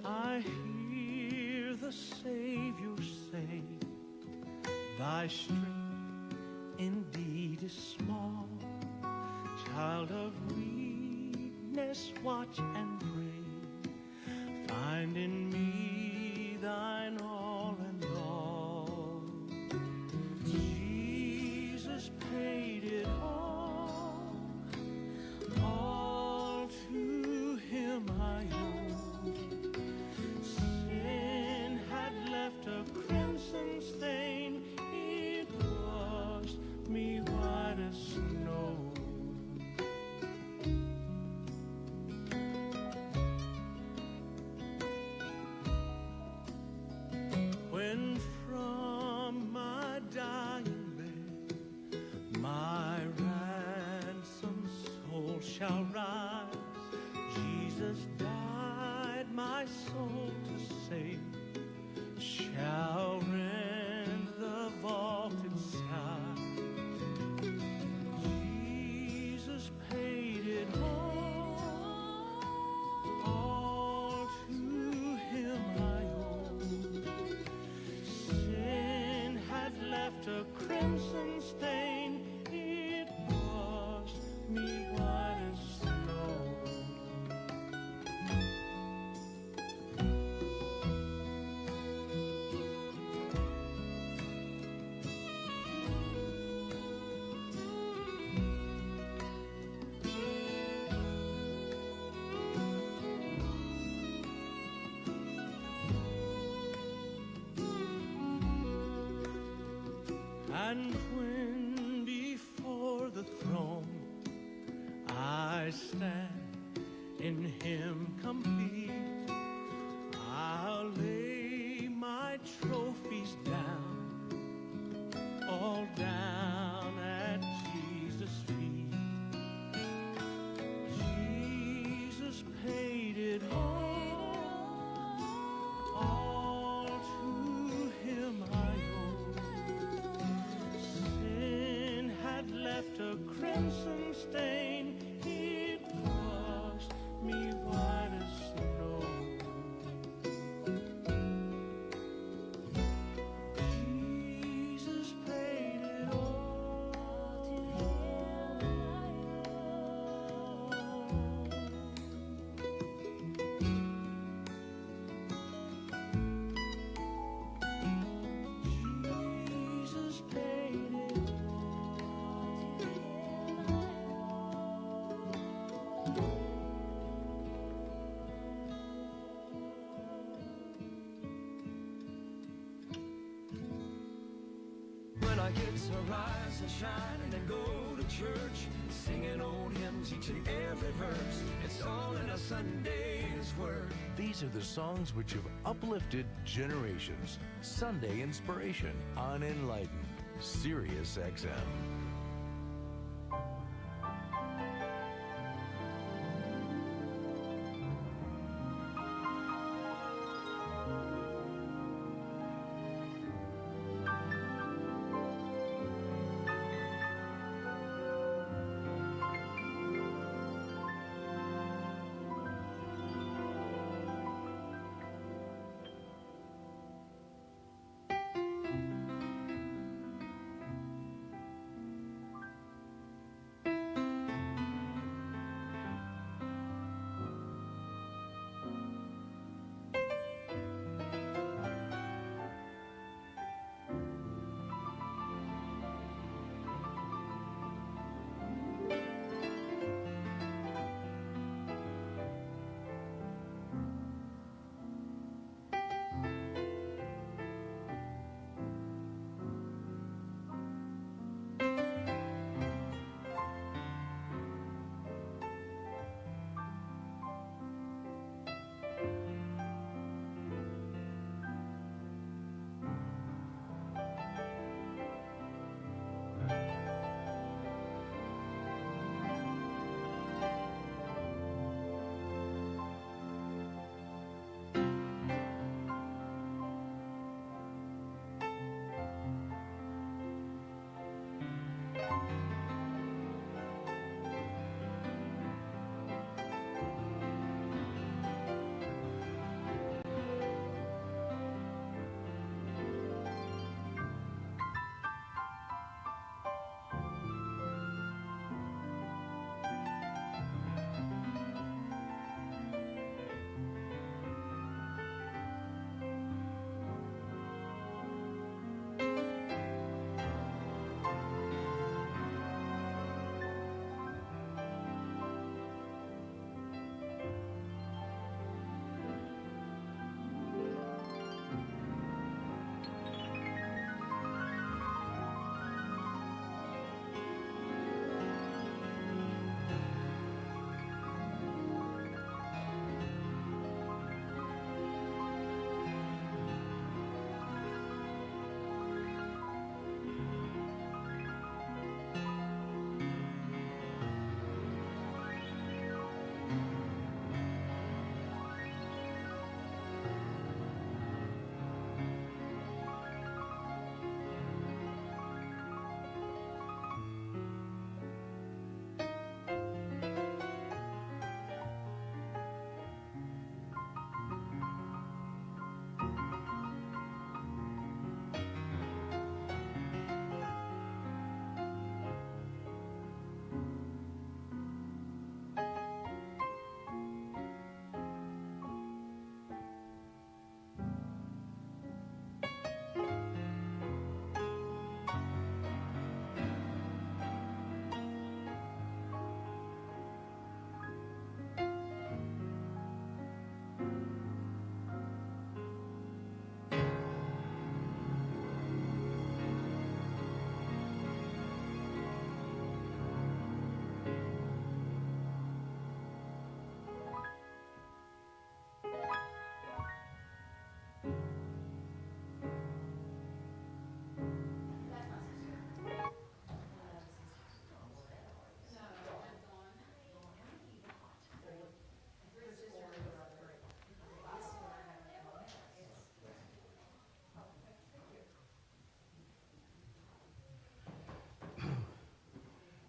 I hear the Savior say, thy strength indeed is small. Child of weakness, watch and pray. Find in me thine all and all. Jesus paid it all. All to him I owe. Sin had left a crimson stain. It washed me white as snow. When from my dying bed my ransomed soul shall rise, Jesus died my soul to save, shall rend the vaulted sky. Jesus paid it all to him I owe. Sin had left a crimson stain, it washed me white as snow. And when before the throne I stand in him complete, I'll lay my trophies down, all down at Jesus' feet. Jesus paid it all to him I owe. Sin had left a crimson stain, it washed me white as snow. Jesus paid it all to him I owe. Jesus paid it all to him I owe. When I get to rise and shine and then go to church, singing old hymns each and every verse. It's all in a Sunday's word. These are the songs which have uplifted generations. Sunday Inspiration on Enlighten, Sirius XM.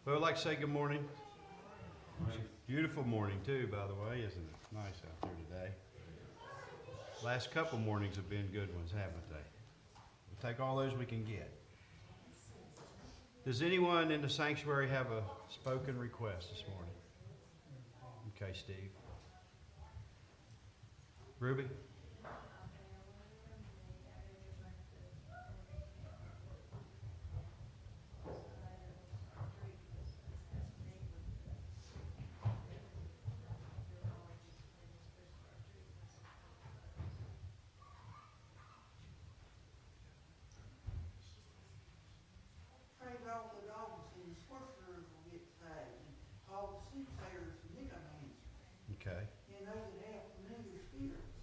Well, I'd like to say good morning. Beautiful morning too, by the way, isn't it? Nice out there today. Last couple mornings have been good ones, haven't they? We'll take all those we can get. Does anyone in the sanctuary have a spoken request this morning? Okay, Steve. Ruby? Pray all the dogs and the sorcerers will get saved, and all the soothsayers and necromancers, Okay. and those that have familiar spirits.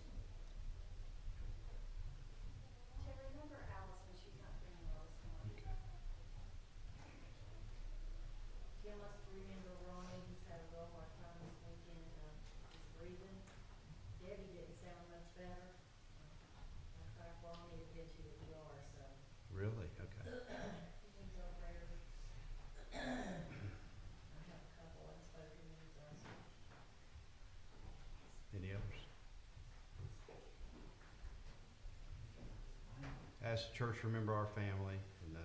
Terry, remember Allison, she's not feeling well this morning. Okay. You must remember Ronnie, he's had a real hard time this weekend, his breathing. Debbie didn't sound much better. In fact, Ronnie had been to the ER, so Really? Okay. he needs our prayers. I have a couple unspoken needs also. Any others? As a church, remember our family and the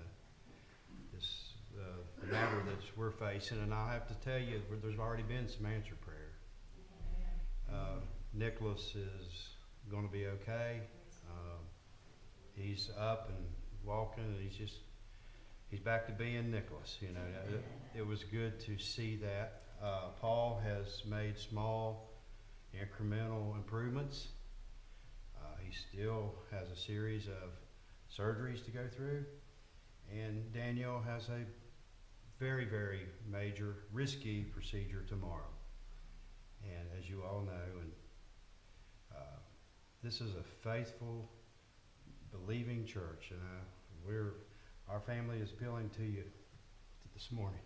matter that we're facing. And I have to tell you, there's already been some answered prayer. Nicholas is going to be okay. He's up and walking, and he's back to being Nicholas. You know, it was good to see that. Paul has made small, incremental improvements. He still has a series of surgeries to go through, and Daniel has a very, very major, risky procedure tomorrow. And as you all know, and this is a faithful, believing church, and our family is appealing to you this morning.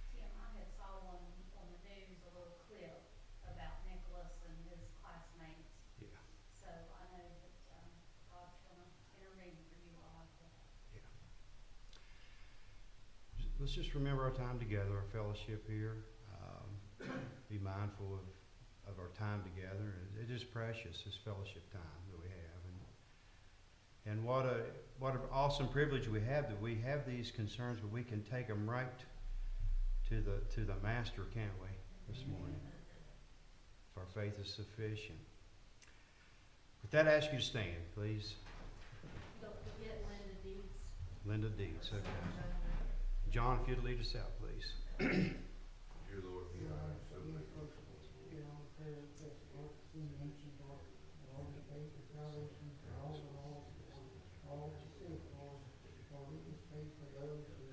Tim, I had saw on the news a little clip about Nicholas and his classmates. Yeah. So I know that God's gonna intervene for you all like that. Let's just remember our time together, our fellowship here. Be mindful of our time together. It is precious, this fellowship time that we have. And what an awesome privilege we have that we have these concerns, but we can take them right to the Master, can't we, this morning? If our faith is sufficient. With that, I ask you to stand, please. Don't forget Linda Deeds. Linda Deeds, okay. John, if you'd lead us out, please. Dear Lord, we are so thankful. Get on the prayer request, Lord, in the ancient Lord, and all the faith of salvation for all the lost, all the sick, Lord. Lord, we just pray for those who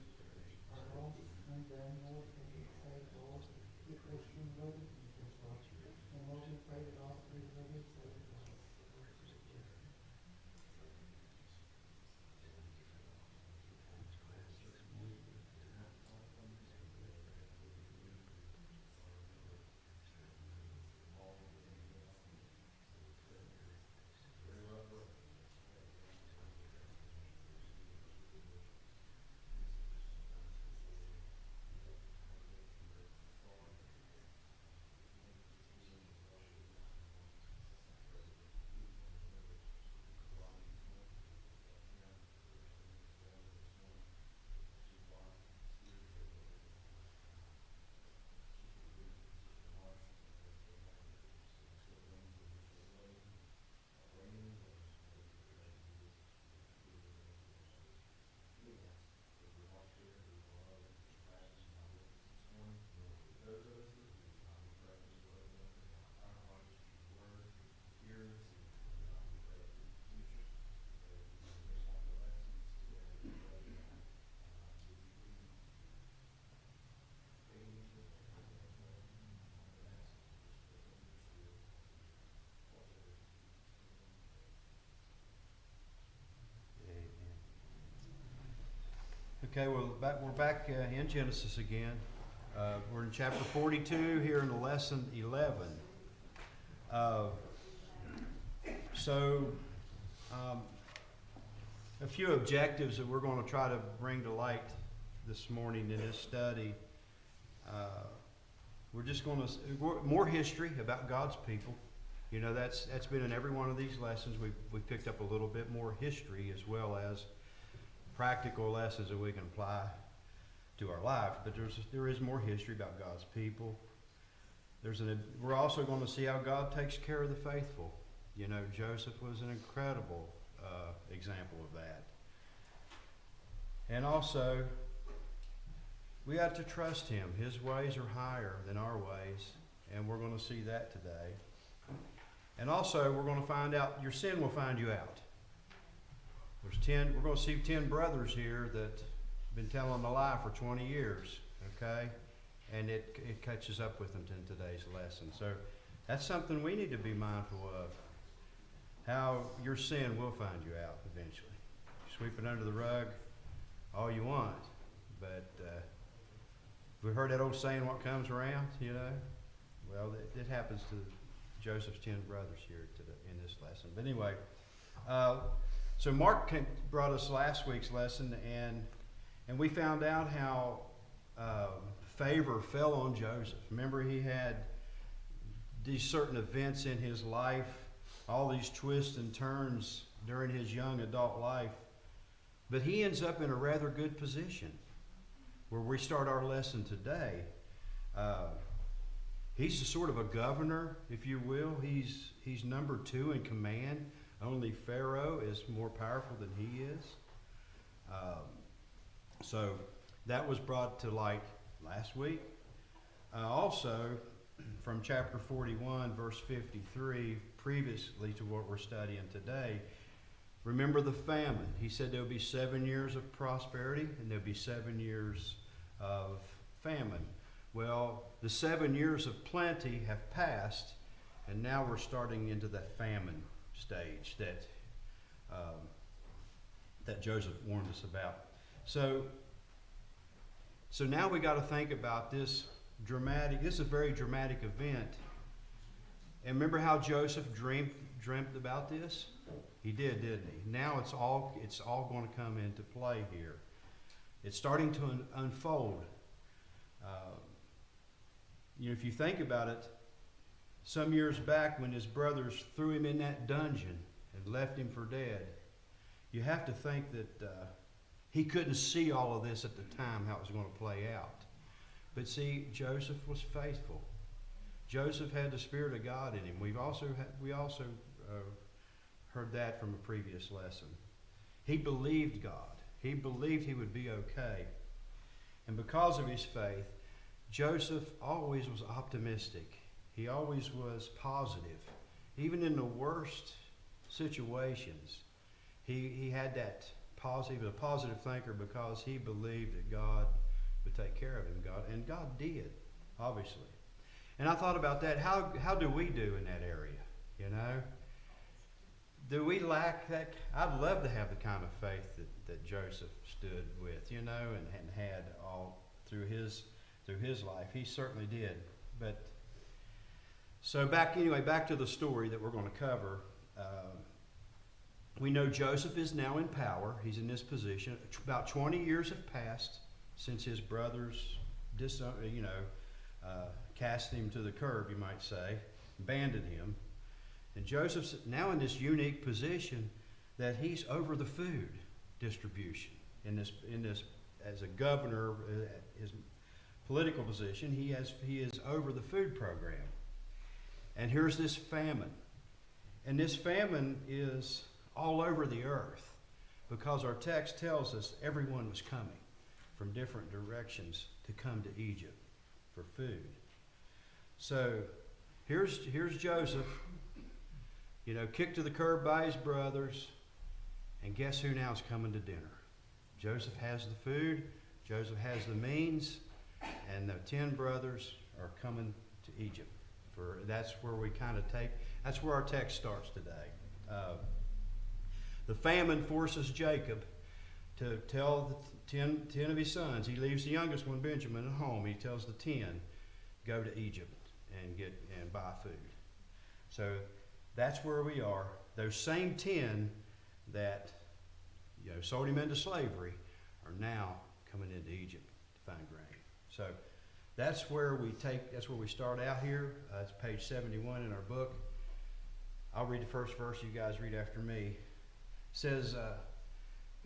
are lost and done, Lord, that get saved, Lord. Get Christian blood of Jesus, Lord. And Lord, we pray that all three will get saved, Lord. Okay, well, we're back in Genesis again. We're in chapter 42 here in lesson 11. A few objectives that we're going to try to bring to light this morning in this study. We're just going to more history about God's people. You know, that's been in every one of these lessons. We've picked up a little bit more history as well as practical lessons that we can apply to our life. But there is more history about God's people. We're also going to see how God takes care of the faithful. You know, Joseph was an incredible example of that. And also, we have to trust Him. His ways are higher than our ways, and we're going to see that today. And also, we're going to find out, your sin will find you out. We're going to see 10 brothers here that have been telling a lie for 20 years, okay? And it catches up with them in today's lesson. So that's something we need to be mindful of, how your sin will find you out eventually. Sweep it under the rug all you want, but we've heard that old saying, what comes around, you know? Well, it happens to Joseph's 10 brothers here in this lesson. But anyway, so Mark brought us last week's lesson, and we found out how favor fell on Joseph. Remember, he had these certain events in his life, all these twists and turns during his young adult life. But he ends up in a rather good position where we start our lesson today. He's sort of a governor, if you will. He's number 2 in command. Only Pharaoh is more powerful than he is. So that was brought to light last week. Also, from chapter 41, verse 53, previously to what we're studying today, remember the famine. He said there'll be 7 years of prosperity and there'll be 7 years of famine. Well, the 7 years of plenty have passed, and now we're starting into that famine stage that Joseph warned us about. So now we got to think about this is a very dramatic event. And remember how Joseph dreamt about this? He did, didn't he? Now it's all going to come into play here. It's starting to unfold. If you think about it, some years back when his brothers threw him in that dungeon and left him for dead, you have to think that he couldn't see all of this at the time, how it was going to play out. But see, Joseph was faithful. Joseph had the Spirit of God in him. We also heard that from a previous lesson. He believed God. He believed he would be okay. And because of his faith, Joseph always was optimistic. He always was positive. Even in the worst situations, he had that positive, a positive thinker, because he believed that God would take care of him. And God did, obviously. And I thought about that. How do we do in that area? You know? Do we lack that? I'd love to have the kind of faith that Joseph stood with, you know, and had all through his life. He certainly did. But so back to the story that we're going to cover. We know Joseph is now in power. He's in this position. About 20 years have passed since his brothers, cast him to the curb, you might say, abandoned him. And Joseph's now in this unique position that he's over the food distribution. In this, as a governor, his political position, he is over the food program. And here's this famine. And this famine is all over the earth, because our text tells us everyone was coming from different directions to come to Egypt for food. So here's Joseph, kicked to the curb by his brothers, and guess who now is coming to dinner? Joseph has the food, Joseph has the means, and the 10 brothers are coming to Egypt. That's where our text starts today. The famine forces Jacob to tell the 10 of his sons. He leaves the youngest one, Benjamin, at home. He tells the 10, go to Egypt and buy food. So that's where we are. Those same 10 that sold him into slavery are now coming into Egypt to find grain. So that's where we start out here. It's page 71 in our book. I'll read the first verse, you guys read after me. It says,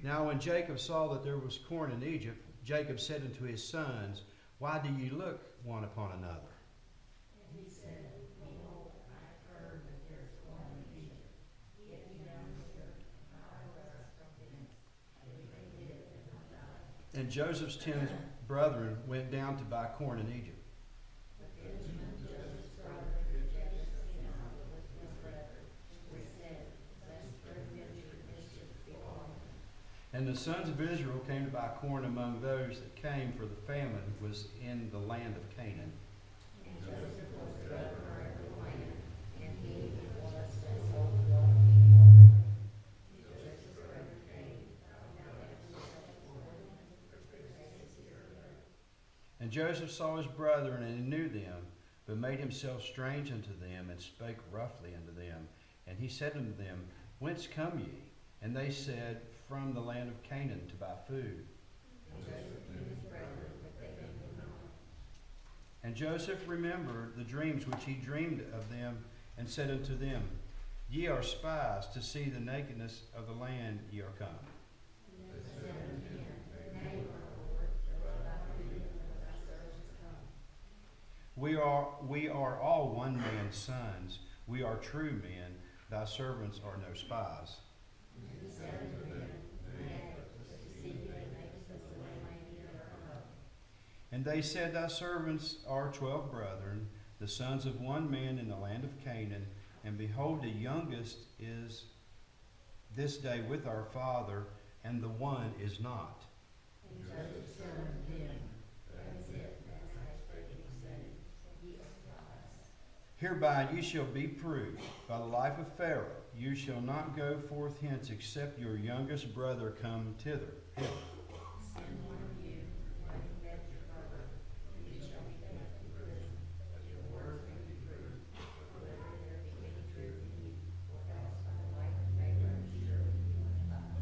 now when Jacob saw that there was corn in Egypt, Jacob said unto his sons, why do ye look one upon another? And he said, behold, I have heard that there is corn in Egypt. Get me down hither, and I will rest from thence. If they did, they will die. And Joseph's 10 brethren went down to buy corn in Egypt. But Benjamin, Joseph's brother, rejected him with his brethren, which said, lest peradventure mischief befall him. And the sons of Israel came to buy corn among those that came, for the famine was in the land of Canaan. And Joseph was the governor of the land, and he was as old as all people. Joseph's brethren came, now every such for him, And Joseph saw his brethren, and he knew them, but made himself strange unto them, and spake roughly unto them. And he said unto them, whence come ye? And they said, from the land of Canaan to buy food. And Joseph remembered the dreams which he dreamed of them, and said unto them, ye are spies, to see the nakedness of the land ye are come. We are all one man's sons. We are true men. Thy servants are no spies. And they said, thy servants are 12 brethren, the sons of one man in the land of Canaan, and behold, the youngest is this day with our father, and the one is not. And Joseph said unto him, that is it, as I have spoken concerning, ye are spies. Hereby ye shall be proved by the life of Pharaoh. You shall not go forth hence, except your youngest brother come thither. Send one of you, and fetch your brother, and you shall be kept in prison, that your words may be proved, whether there be any truth in you, or else by the life of Pharaoh surely you must die.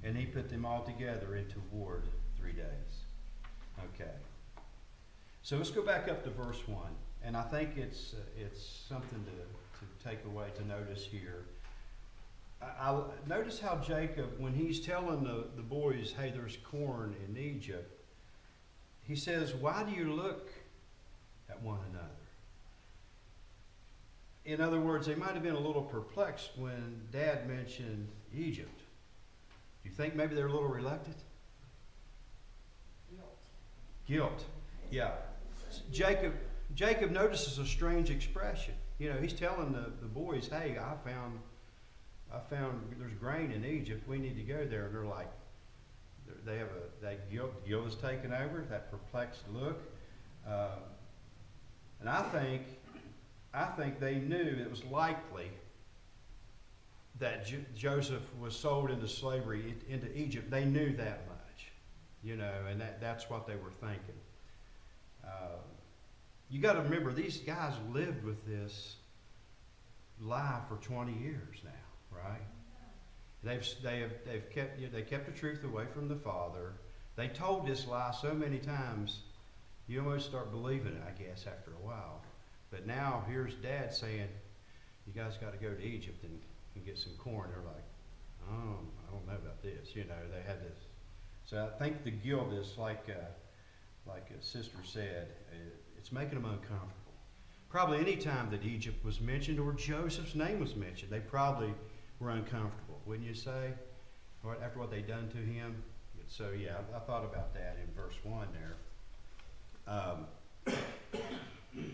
And he put them all together into ward 3 days. Okay. So let's go back up to verse 1. And I think it's something to take away, to notice here. I notice how Jacob, when he's telling the boys, hey, there's corn in Egypt, he says, why do you look at one another? In other words, they might have been a little perplexed when Dad mentioned Egypt. Do you think maybe they're a little reluctant? Guilt. Yeah. Jacob notices a strange expression. You know, he's telling the boys, hey, I found there's grain in Egypt. We need to go there. And they're like, they have that guilt is taken over, that perplexed look. And I think they knew it was likely that Joseph was sold into slavery into Egypt. They knew that much, you know, and that's what they were thinking. You got to remember, these guys lived with this lie for 20 years now, right? They kept the truth away from the Father. They told this lie so many times, you almost start believing it, I guess, after a while. But now here's Dad saying, you guys got to go to Egypt and get some corn. They're like, oh, I don't know about this. You know, they had this. So I think the guilt is like a sister said, it's making them uncomfortable. Probably any time that Egypt was mentioned or Joseph's name was mentioned, they probably were uncomfortable, wouldn't you say? After what they'd done to him. So yeah, I thought about that in verse 1 there.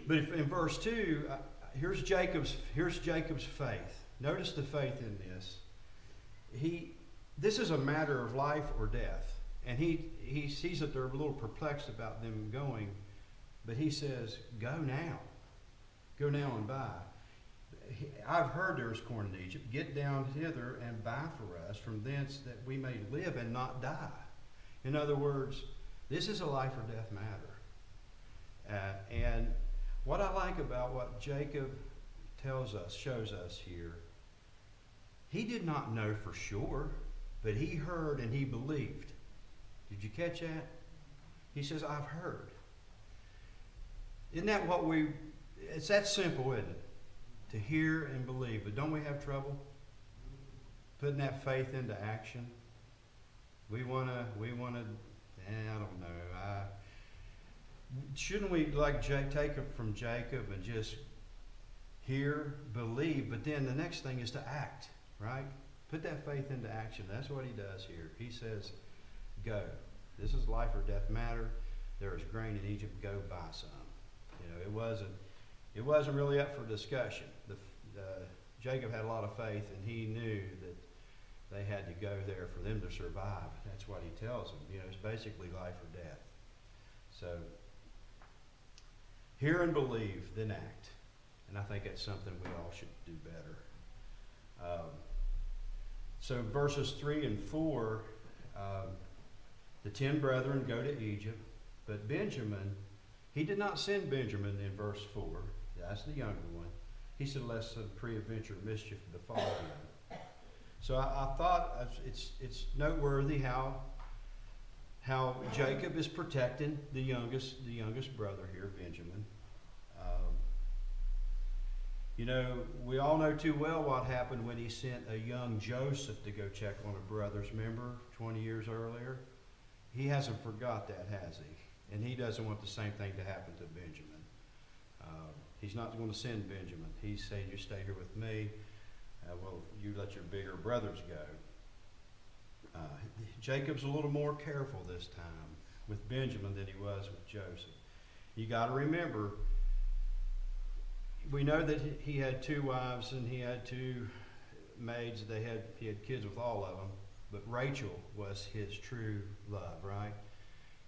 But in verse 2, here's Jacob's faith. Notice the faith in this. This is a matter of life or death. And he sees that they're a little perplexed about them going, but he says, go now. Go now and buy. I've heard there is corn in Egypt. Get down hither and buy for us from thence, that we may live and not die. In other words, this is a life or death matter. And what I like about what Jacob shows us here, he did not know for sure, but he heard and he believed. Did you catch that? He says, I've heard. Isn't that what it's that simple, isn't it? To hear and believe. But don't we have trouble putting that faith into action? We want to, I don't know. Shouldn't we take it from Jacob and just hear, believe, but then the next thing is to act, right? Put that faith into action. That's what he does here. He says, go. This is life or death matter. There is grain in Egypt. Go buy some. It wasn't really up for discussion. Jacob had a lot of faith, and he knew that they had to go there for them to survive. That's what he tells them. It's basically life or death. So, hear and believe, then act. And I think that's something we all should do better. So verses 3 and 4, the 10 brethren go to Egypt, but Benjamin, he did not send Benjamin in verse 4. That's the younger one. He said, lest some pre-adventure mischief befall him. So I thought it's noteworthy how Jacob is protecting the youngest brother here, Benjamin. We all know too well what happened when he sent a young Joseph to go check on a brother's member 20 years earlier. He hasn't forgot that, has he? And he doesn't want the same thing to happen to Benjamin. He's not going to send Benjamin. He's saying, you stay here with me. You let your bigger brothers go. Jacob's a little more careful this time with Benjamin than he was with Joseph. You got to remember, we know that he had 2 wives and he had 2 maids. He had kids with all of them, but Rachel was his true love, right?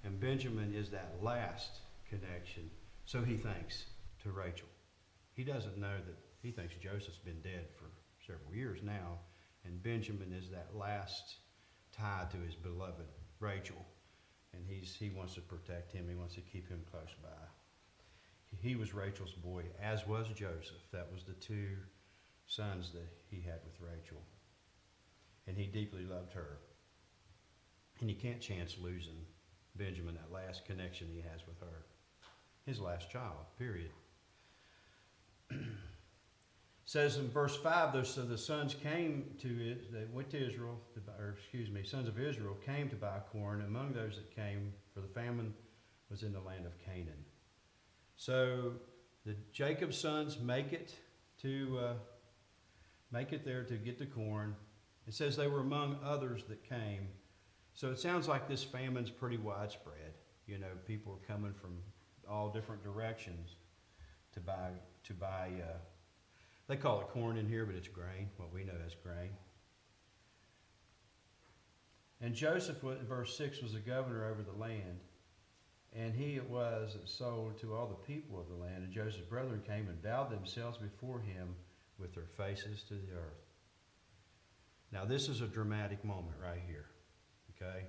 And Benjamin is that last connection. So he thinks to Rachel. He doesn't know that he thinks Joseph's been dead for several years now, and Benjamin is that last tie to his beloved Rachel, and he wants to protect him. He wants to keep him close by. He was Rachel's boy, as was Joseph. That was the 2 sons that he had with Rachel, and he deeply loved her, and he can't chance losing Benjamin, that last connection he has with her, his last child, period. Says in verse 5, so the sons came to it, they went to Israel, sons of Israel came to buy corn. Among those that came, for the famine was in the land of Canaan. So the Jacob's sons make it there to get the corn. It says they were among others that came. So it sounds like this famine's pretty widespread. People are coming from all different directions to buy. They call it corn in here, but it's grain, what we know as grain. And Joseph, verse 6, was the governor over the land, and he it was that sold to all the people of the land. And Joseph's brethren came and bowed themselves before him with their faces to the earth. Now this is a dramatic moment right here, okay?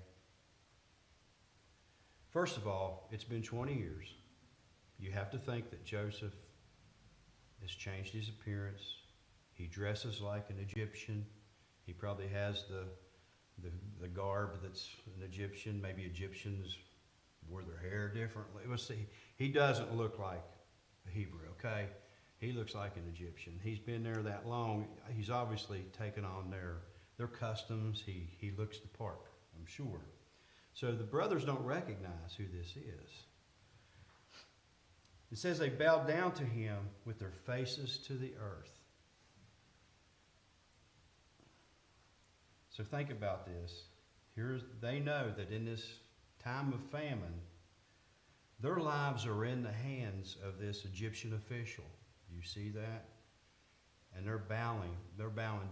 First of all, it's been 20 years. You have to think that Joseph has changed his appearance. He dresses like an Egyptian. He probably has the garb that's an Egyptian. Maybe Egyptians wore their hair differently. He doesn't look like a Hebrew, okay? He looks like an Egyptian. He's been there that long. He's obviously taken on their customs. He looks the part, I'm sure. So the brothers don't recognize who this is. It says they bowed down to him with their faces to the earth. So think about this. They know that in this time of famine, their lives are in the hands of this Egyptian official. Do you see that? And they're bowing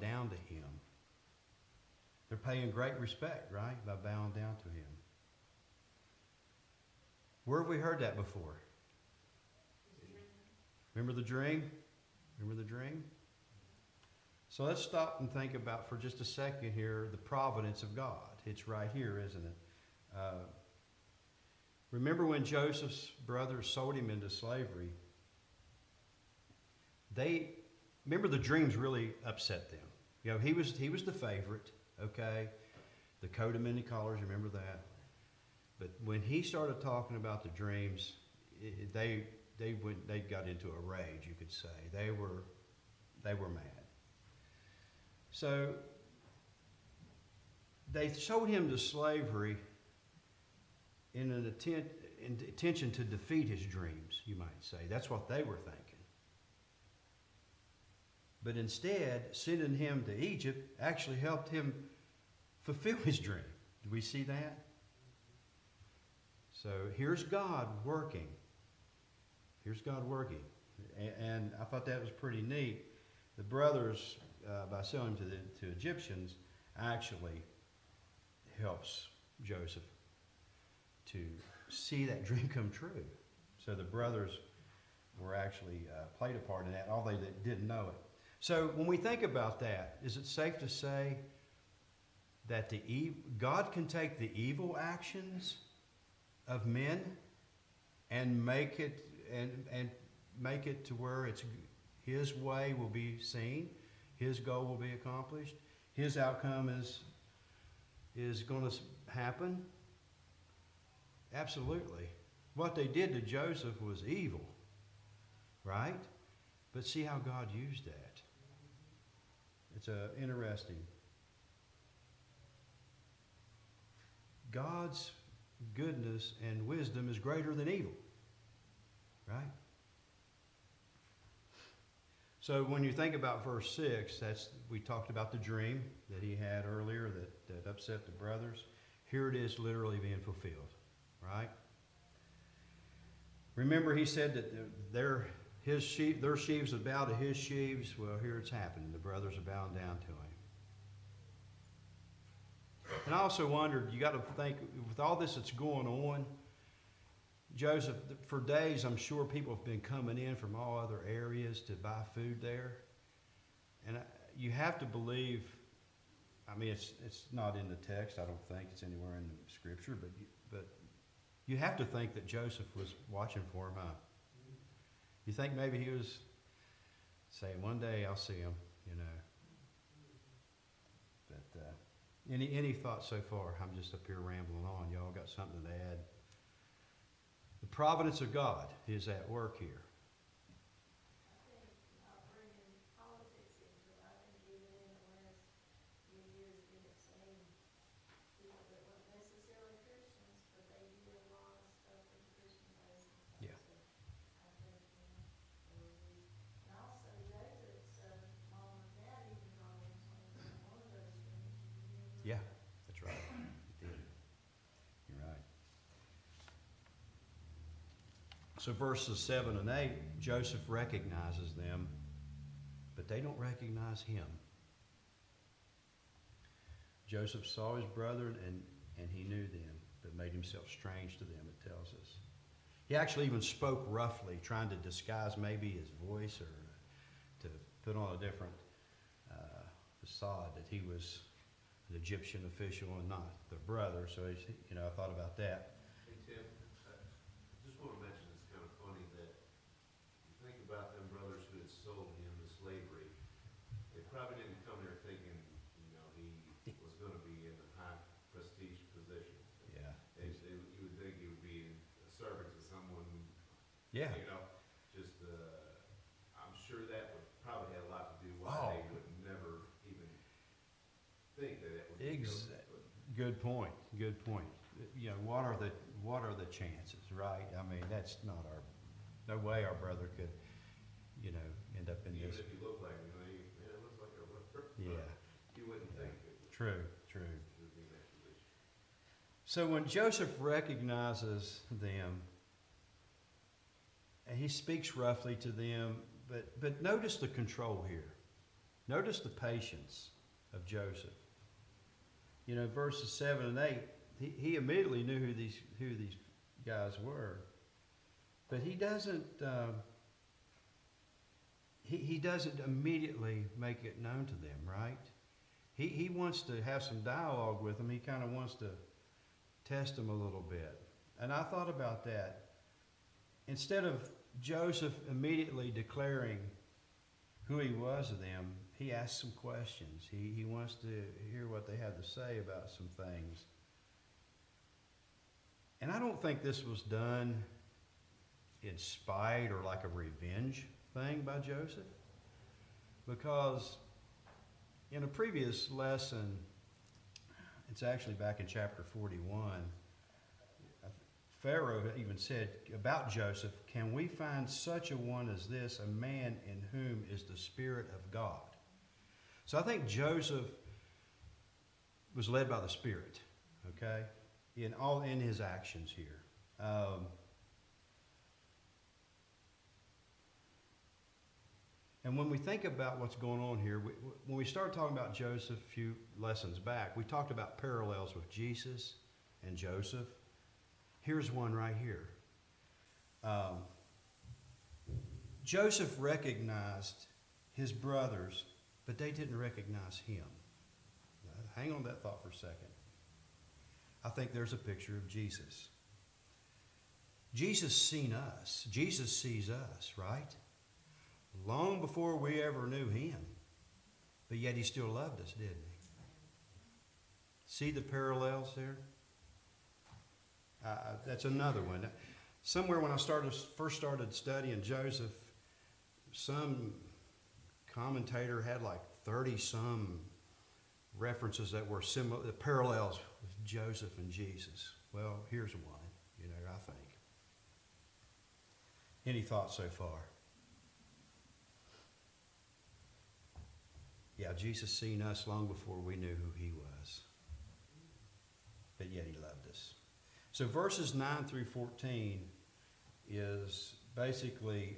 down to him. They're paying great respect, right, by bowing down to him. Where have we heard that before? Remember the dream? Remember the dream? So let's stop and think about for just a second here the providence of God. It's right here, isn't it? Remember when Joseph's brothers sold him into slavery? Remember the dreams really upset them. He was the favorite, okay? The coat of many colors, remember that? But when he started talking about the dreams, they got into a rage, you could say. They were mad. So they sold him to slavery in an intention to defeat his dreams, you might say. That's what they were thinking. But instead, sending him to Egypt actually helped him fulfill his dream. Do we see that? So here's God working. Here's God working. And I thought that was pretty neat. The brothers, by selling to Egyptians, actually helps Joseph to see that dream come true. So the brothers were actually played a part in that, although they didn't know it. So when we think about that, is it safe to say that God can take the evil actions of men and make it and make it to where it's His way will be seen, His goal will be accomplished, His outcome is going to happen? Absolutely. What they did to Joseph was evil, right? But see how God used that. It's interesting. God's goodness and wisdom is greater than evil, right? So when you think about verse 6, we talked about the dream that he had earlier that upset the brothers. Here it is literally being fulfilled, right? Remember he said that their sheaves would bow to his sheaves. Well, here it's happening. The brothers are bowing down to him. And I also wondered, you got to think, with all this that's going on, Joseph, for days I'm sure people have been coming in from all other areas to buy food there. And you have to believe, I mean, it's not in the text, I don't think it's anywhere in the scripture, but you have to think that Joseph was watching for him, huh? You think maybe he was saying, one day I'll see him, you know. But any thoughts so far? I'm just up here rambling on. Y'all got something to add? The providence of God is at work here. Bringing politics into it, I think even in the last few years, we have seen people that weren't necessarily Christians, but they did a lot of stuff with the Christian base. Yeah. So I think, there was these, and also Joseph's mom and dad even brought in one of those dreams. Yeah, that's right. He did. You're right. So verses 7 and 8, Joseph recognizes them, but they don't recognize him. Joseph saw his brethren and he knew them, but made himself strange to them, it tells us. He actually even spoke roughly, trying to disguise maybe his voice or to put on a different facade that he was an Egyptian official and not the brother. So, I thought about that. Hey, Tim, I just want to mention it's kind of funny that you think about them brothers who had sold him to slavery. They probably didn't come there thinking, he was going to be in a high prestige position. Yeah. You would think he would be a servant to someone, Yeah. I'm sure that would probably have a lot to do why Oh. they would never even think that it would be Good point. Good point. What are the chances, right? I mean, that's not no way our brother could, end up in even this. if you look like him, it looks like a brother. Yeah. You wouldn't think it would. True. Would be in that position. So when Joseph recognizes them, and he speaks roughly to them, but notice the control here. Notice the patience of Joseph. Verses 7 and 8, he immediately knew who these guys were, but he doesn't he doesn't immediately make it known to them, right? He wants to have some dialogue with them. He kind of wants to test them a little bit. And I thought about that. Instead of Joseph immediately declaring who he was to them, he asks some questions. He wants to hear what they have to say about some things. And I don't think this was done in spite or like a revenge thing by Joseph, because in a previous lesson, it's actually back in chapter 41, Pharaoh even said about Joseph, "Can we find such a one as this, a man in whom is the Spirit of God?" So I think Joseph was led by the Spirit, okay, in his actions here. And when we think about what's going on here, when we started talking about Joseph a few lessons back, we talked about parallels with Jesus and Joseph. Here's one right here. Joseph recognized his brothers, but they didn't recognize him. Now, hang on that thought for a second. I think there's a picture of Jesus. Jesus seen us. Jesus sees us, right? Long before we ever knew him. But yet he still loved us, didn't he? See the parallels there? That's another one. Somewhere when I first started studying Joseph, some commentator had like 30-some references that were similar, the parallels with Joseph and Jesus. Well, here's one, I think. Any thoughts so far? Yeah, Jesus seen us long before we knew who he was. But yet he loved us. So verses 9 through 14 is basically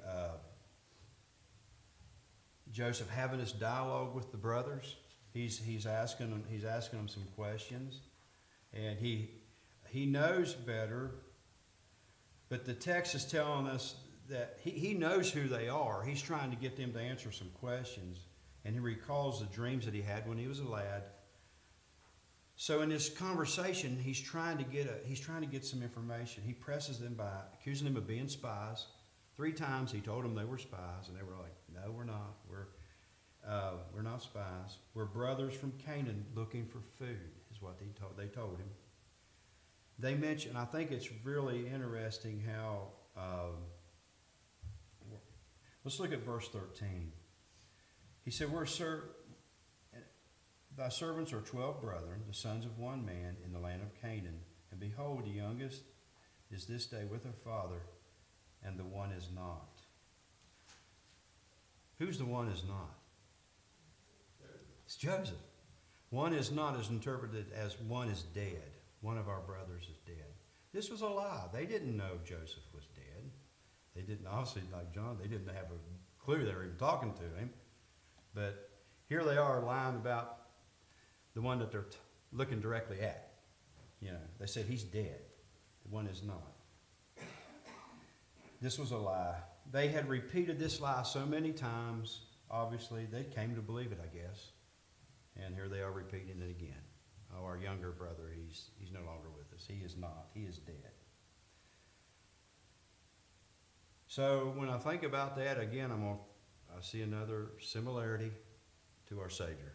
Joseph having this dialogue with the brothers. He's asking them some questions, and he knows better. But the text is telling us that he knows who they are. He's trying to get them to answer some questions, and he recalls the dreams that he had when he was a lad. So in this conversation, he's trying to get some information. He presses them by accusing them of being spies. 3 times he told them they were spies, and they were like, "No, we're not. We're not spies. We're brothers from Canaan looking for food," is what they told him. They mention, I think it's really interesting how, let's look at verse 13. He said, "Thy servants are 12 brethren, the sons of one man in the land of Canaan. And behold, the youngest is this day with her father, and the one is not." Who's the one is not? It's Joseph. One is not is interpreted as one is dead. One of our brothers is dead. This was a lie. They didn't know Joseph was dead. They didn't, obviously, like John, they didn't have a clue they were even talking to him. But here they are lying about the one that they're looking directly at. They said he's dead. The one is not. This was a lie. They had repeated this lie so many times, obviously, they came to believe it, I guess. And here they are repeating it again. Oh, our younger brother, he's no longer with us. He is not. He is dead. So when I think about that, again, I see another similarity to our Savior.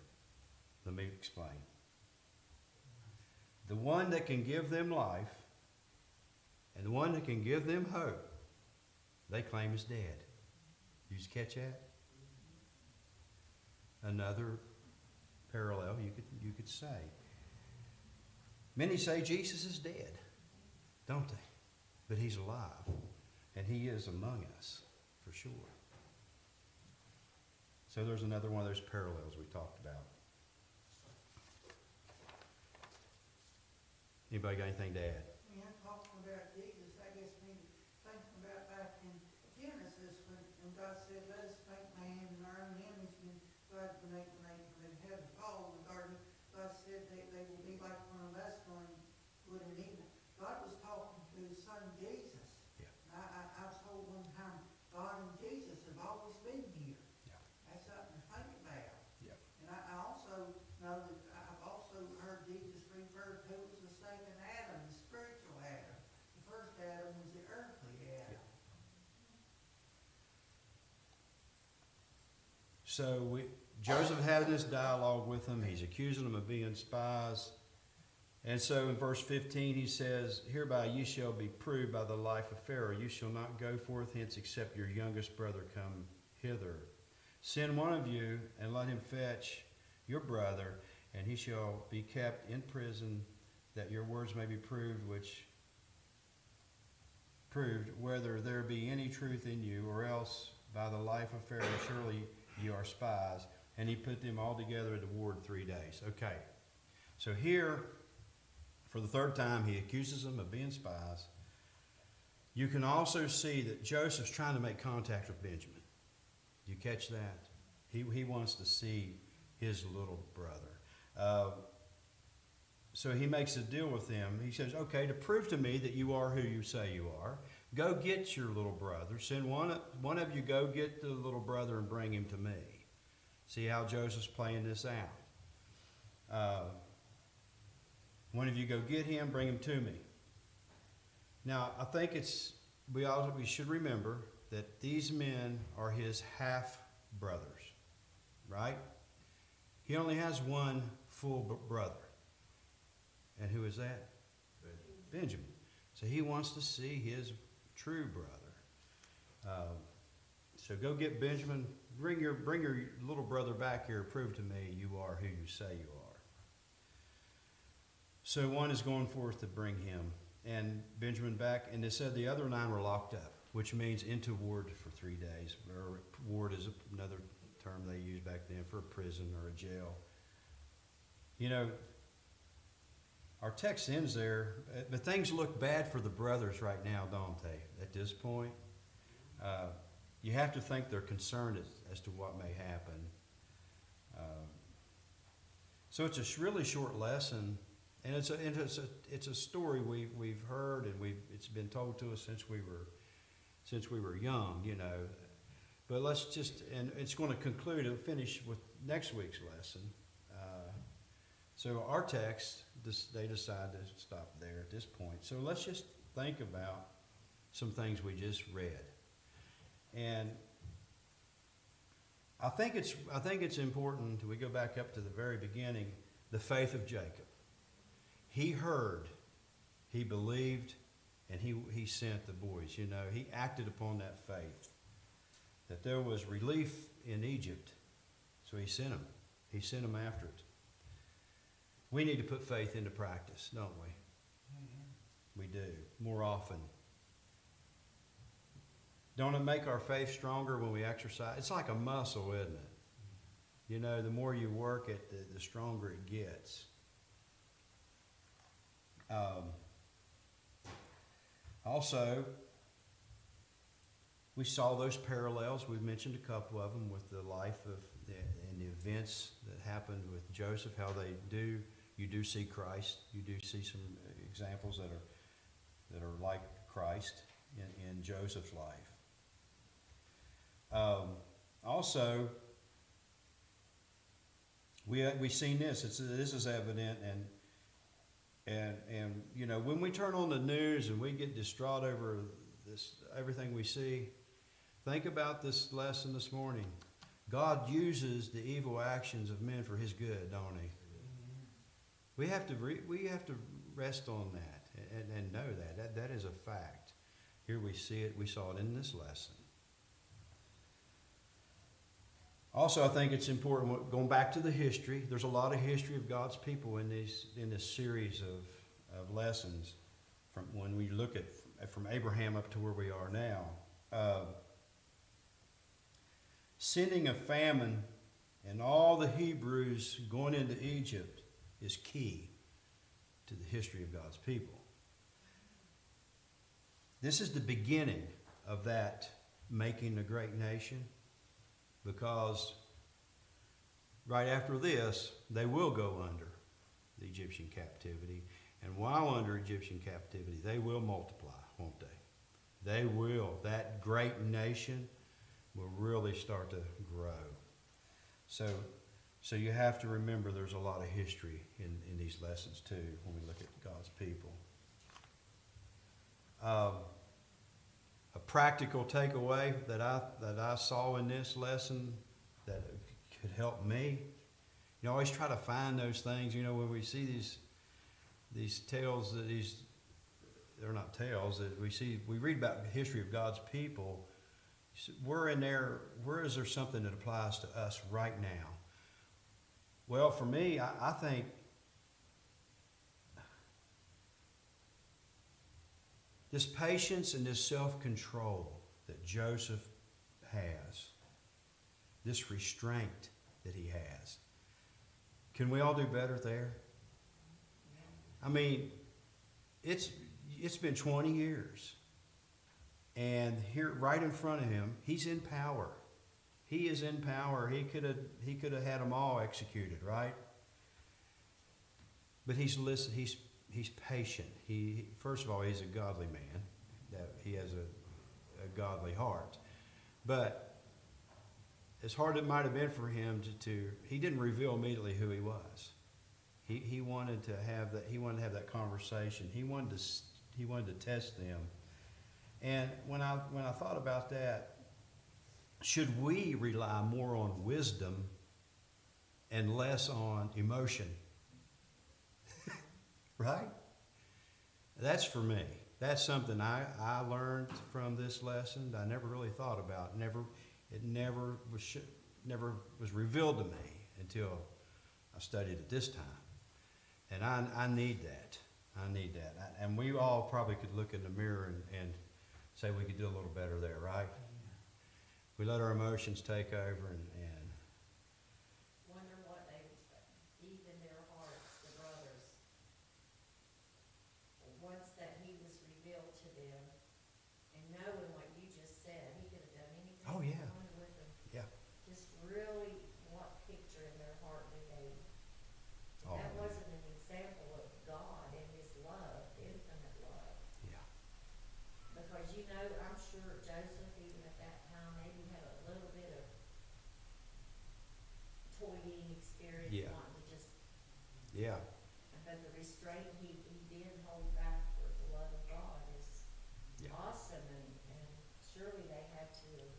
Let me explain. The one that can give them life and the one that can give them hope, they claim is dead. You just catch that? Another parallel you could say. Many say Jesus is dead, don't they? But he's alive, and he is among us, for sure. So there's another one of those parallels we talked about. Anybody got anything to add? Yeah, talking about Jesus, I guess me thinking about back in Genesis when God said, "Let us make man in our own image," and God, when they had the fall in the garden, God said they will be like one of us, knowing good and evil. God was talking to his son Jesus. Yeah. I was told one time, God and Jesus have always been here. Yeah. That's something to think about. Yeah. And I also know that I've also heard Jesus referred to as the second Adam, the spiritual Adam. The first Adam was the earthly Adam. So Joseph had this dialogue with them. He's accusing them of being spies. And so in verse 15 he says, "Hereby ye shall be proved by the life of Pharaoh. You shall not go forth hence except your youngest brother come hither. Send one of you and let him fetch your brother, and he shall be kept in prison, that your words may be proved, whether there be any truth in you, or else by the life of Pharaoh surely ye are spies." And he put them all together at the ward 3 days. Okay, so here, for the third time, he accuses them of being spies. You can also see that Joseph's trying to make contact with Benjamin. Do you catch that? He wants to see his little brother. So he makes a deal with them. He says, okay, to prove to me that you are who you say you are, go get your little brother. Send one of you go get the little brother and bring him to me. See how Joseph's playing this out. One of you go get him, bring him to me. Now, I think we should remember that these men are his half-brothers, right? He only has one full brother. And who is that? Benjamin. So he wants to see his true brother. So go get Benjamin. Bring your little brother back here. Prove to me you are who you say you are. So one is going forth to bring him and Benjamin back. And they said the other 9 were locked up, which means into ward for 3 days. Or ward is another term they used back then for a prison or a jail. You know, our text ends there, but things look bad for the brothers right now, don't they, at this point? You have to think they're concerned as to what may happen. So it's a really short lesson, and it's a story we've heard, and it's been told to us since we were young, you know. But and it's going to conclude and finish with next week's lesson. So our text, they decide to stop there at this point. So let's just think about some things we just read. And I think it's important, we go back up to the very beginning, the faith of Jacob. He heard, he believed, and he sent the boys. You know, he acted upon that faith, that there was relief in Egypt, so he sent them. He sent them after it. We need to put faith into practice, don't we? We do, more often. Don't it make our faith stronger when we exercise? It's like a muscle, isn't it? You know, the more you work it, the stronger it gets. Also, we saw those parallels. We've mentioned a couple of them with the life and the events that happened with Joseph, how you do see Christ. You do see some examples that are like Christ in Joseph's life. Also, we've seen this. This is evident, and you know, when we turn on the news and we get distraught over everything we see, think about this lesson this morning. God uses the evil actions of men for His good, don't He? We have to rest on that and know that is a fact. Here we see it. We saw it in this lesson. Also, I think it's important, going back to the history, there's a lot of history of God's people in this series of lessons from when we look at from Abraham up to where we are now. Sending a famine and all the Hebrews going into Egypt is key to the history of God's people. This is the beginning of that making a great nation, because right after this, they will go under the Egyptian captivity. And while under Egyptian captivity, they will multiply, won't they? They will. That great nation will really start to grow. So you have to remember there's a lot of history in these lessons too when we look at God's people. A practical takeaway that I saw in this lesson that could help me. You always try to find those things, you know, when we see these tales that they're not tales that we read about the history of God's people. Where is there something that applies to us right now? Well, for me, I think this patience and this self-control that Joseph has, this restraint that he has, can we all do better there? I mean, it's been 20 years. And here, right in front of him, he's in power. He is in power. He could have had them all executed, right? But he's patient. First of all, he's a godly man. That he has a godly heart. But as hard as it might have been for him he didn't reveal immediately who he was. He wanted to have that. He wanted to have that conversation. He wanted to test them. And when I thought about that, should we rely more on wisdom and less on emotion? Right? That's for me. That's something I learned from this lesson that I never really thought about. It never was revealed to me until I studied it this time. And I need that. I need that. And we all probably could look in the mirror and say we could do a little better there, right? We let our emotions take over and Wonder what they would say, deep in their hearts, the brothers. Once that he was revealed to them, and knowing what you just said, he could have done anything Oh, he yeah. wanted with them. Yeah. Just really what picture in their heart did they? Oh, That man. wasn't an example of God and his love, infinite love. Yeah. Because I'm sure Joseph, even at that time, maybe had a little bit of toying experience, Yeah. wanting to just, Yeah. but the restraint he did hold back for the love of God is Yeah. awesome, and surely they had to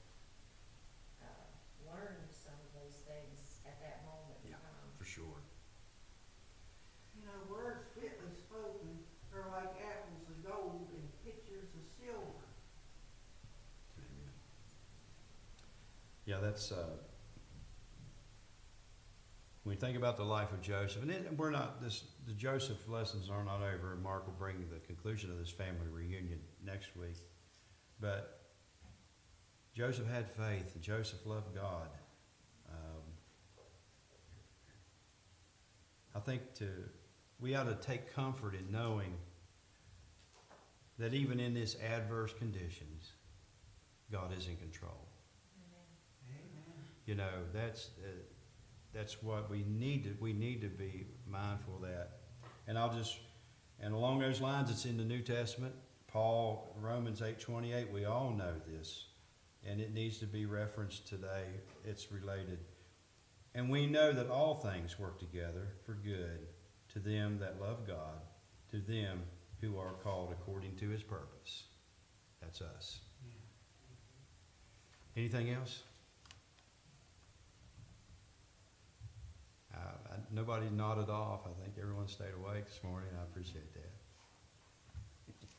learn some of those things at that moment in Yeah. time. For sure. You know, words fitly spoken are like apples of gold and pictures of silver. Amen. Yeah, that's when we think about the life of Joseph, and then the Joseph lessons are not over, and Mark will bring the conclusion of this family reunion next week. But Joseph had faith, and Joseph loved God. I think we ought to take comfort in knowing that even in this adverse conditions, God is in control. Amen. You know, that's what we need to be mindful of that. And and along those lines, it's in the New Testament. Paul, Romans 8:28, we all know this, and it needs to be referenced today. It's related. And we know that all things work together for good to them that love God, to them who are called according to his purpose. That's us. Anything else? Nobody nodded off. I think everyone stayed awake this morning. I appreciate that.